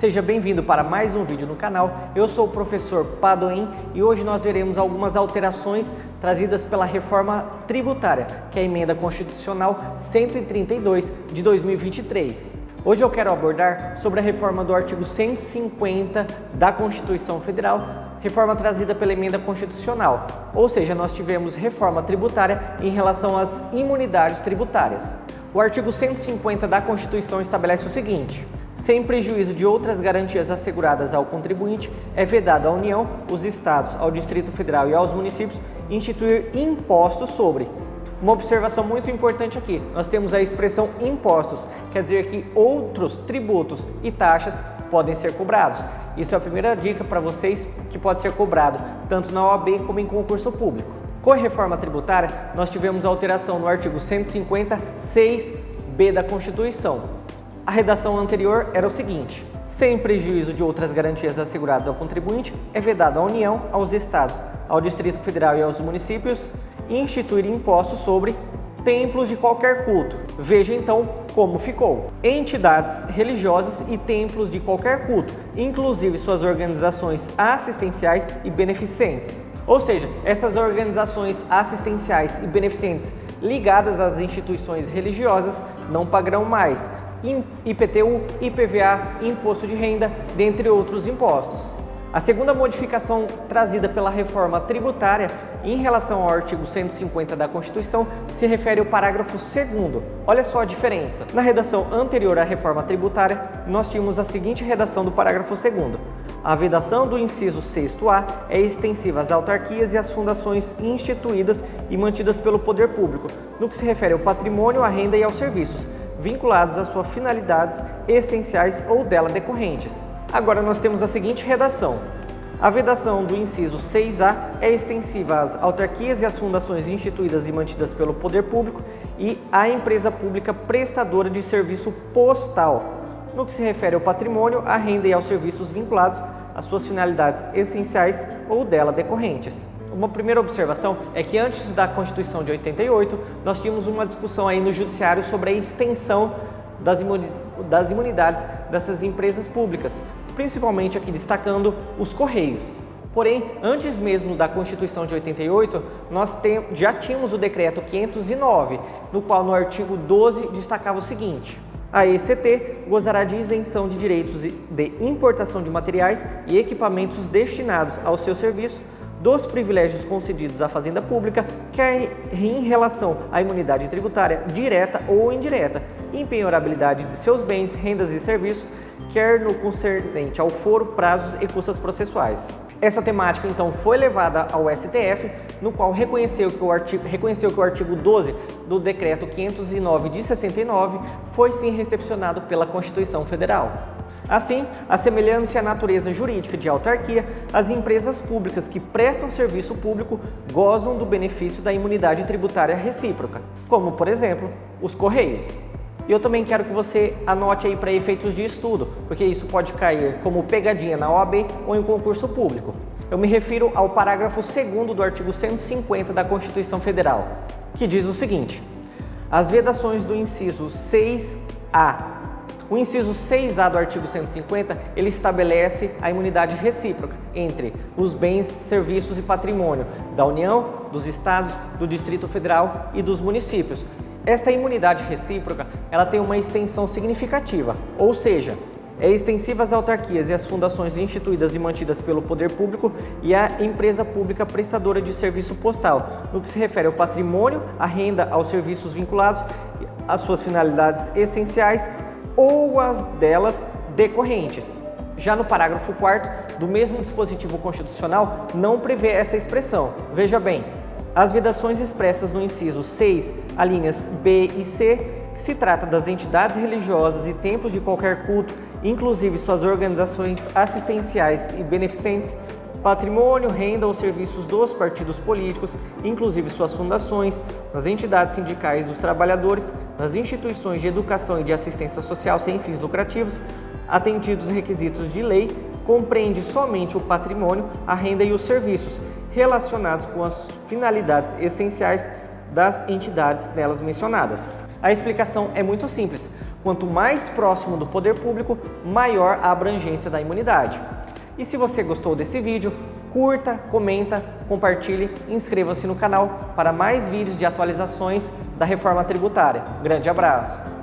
Seja bem-vindo para mais um vídeo no canal. Eu sou o professor Padoim e hoje nós veremos algumas alterações trazidas pela reforma tributária, que é a emenda constitucional 132 de 2023. Hoje eu quero abordar sobre a reforma do artigo 150 da Constituição Federal, reforma trazida pela emenda constitucional, ou seja, nós tivemos reforma tributária em relação às imunidades tributárias. O artigo 150 da Constituição estabelece o seguinte: sem prejuízo de outras garantias asseguradas ao contribuinte, é vedado à União, os Estados, ao Distrito Federal e aos municípios instituir impostos sobre. Uma observação muito importante aqui, nós temos a expressão impostos, quer dizer que outros tributos e taxas podem ser cobrados. Isso é a primeira dica para vocês, que pode ser cobrado tanto na OAB como em concurso público. Com a reforma tributária, nós tivemos a alteração no artigo 150, 6b da Constituição. A redação anterior era o seguinte: sem prejuízo de outras garantias asseguradas ao contribuinte, é vedado à União, aos Estados, ao Distrito Federal e aos municípios instituir impostos sobre templos de qualquer culto. Veja então como ficou: entidades religiosas e templos de qualquer culto, inclusive suas organizações assistenciais e beneficentes. Ou seja, essas organizações assistenciais e beneficentes ligadas às instituições religiosas não pagarão mais IPTU, IPVA, Imposto de Renda, dentre outros impostos. A segunda modificação trazida pela reforma tributária em relação ao artigo 150 da Constituição se refere ao parágrafo 2º. Olha só a diferença. Na redação anterior à reforma tributária, nós tínhamos a seguinte redação do parágrafo 2º. A vedação do inciso 6º-A é extensiva às autarquias e às fundações instituídas e mantidas pelo poder público, no que se refere ao patrimônio, à renda e aos serviços, vinculados às suas finalidades essenciais ou dela decorrentes. Agora nós temos a seguinte redação: a vedação do inciso 6A é extensiva às autarquias e às fundações instituídas e mantidas pelo poder público e à empresa pública prestadora de serviço postal, no que se refere ao patrimônio, à renda e aos serviços vinculados às suas finalidades essenciais ou dela decorrentes. Uma primeira observação é que antes da Constituição de 88, nós tínhamos uma discussão aí no Judiciário sobre a extensão das imunidades dessas empresas públicas, principalmente aqui destacando os Correios. Porém, antes mesmo da Constituição de 88, nós já tínhamos o Decreto 509, no qual no artigo 12 destacava o seguinte: a ECT gozará de isenção de direitos de importação de materiais e equipamentos destinados ao seu serviço dos privilégios concedidos à Fazenda Pública, quer em relação à imunidade tributária direta ou indireta, impenhorabilidade de seus bens, rendas e serviços, quer no concernente ao foro, prazos e custas processuais. Essa temática, então, foi levada ao STF, no qual reconheceu que o artigo 12 do Decreto 509 de 69 foi sim recepcionado pela Constituição Federal. Assim, assemelhando-se à natureza jurídica de autarquia, as empresas públicas que prestam serviço público gozam do benefício da imunidade tributária recíproca, como, por exemplo, os Correios. E eu também quero que você anote aí para efeitos de estudo, porque isso pode cair como pegadinha na OAB ou em concurso público. Eu me refiro ao parágrafo 2º do artigo 150 da Constituição Federal, que diz o seguinte: as vedações do inciso 6A. O inciso 6A do artigo 150, ele estabelece a imunidade recíproca entre os bens, serviços e patrimônio da União, dos Estados, do Distrito Federal e dos municípios. Esta imunidade recíproca, ela tem uma extensão significativa, ou seja, é extensiva às autarquias e às fundações instituídas e mantidas pelo poder público e à empresa pública prestadora de serviço postal, no que se refere ao patrimônio, à renda, aos serviços vinculados, às suas finalidades essenciais ou as delas decorrentes. Já no parágrafo 4º do mesmo dispositivo constitucional não prevê essa expressão. Veja bem, as vedações expressas no inciso 6, alíneas B e C, que se trata das entidades religiosas e templos de qualquer culto, inclusive suas organizações assistenciais e beneficentes, patrimônio, renda ou serviços dos partidos políticos, inclusive suas fundações, nas entidades sindicais dos trabalhadores, nas instituições de educação e de assistência social sem fins lucrativos, atendidos os requisitos de lei, compreende somente o patrimônio, a renda e os serviços relacionados com as finalidades essenciais das entidades nelas mencionadas. A explicação é muito simples, Quanto mais próximo do poder público, maior a abrangência da imunidade. E se você gostou desse vídeo, curta, comenta, compartilhe e inscreva-se no canal para mais vídeos de atualizações da reforma tributária. Grande abraço!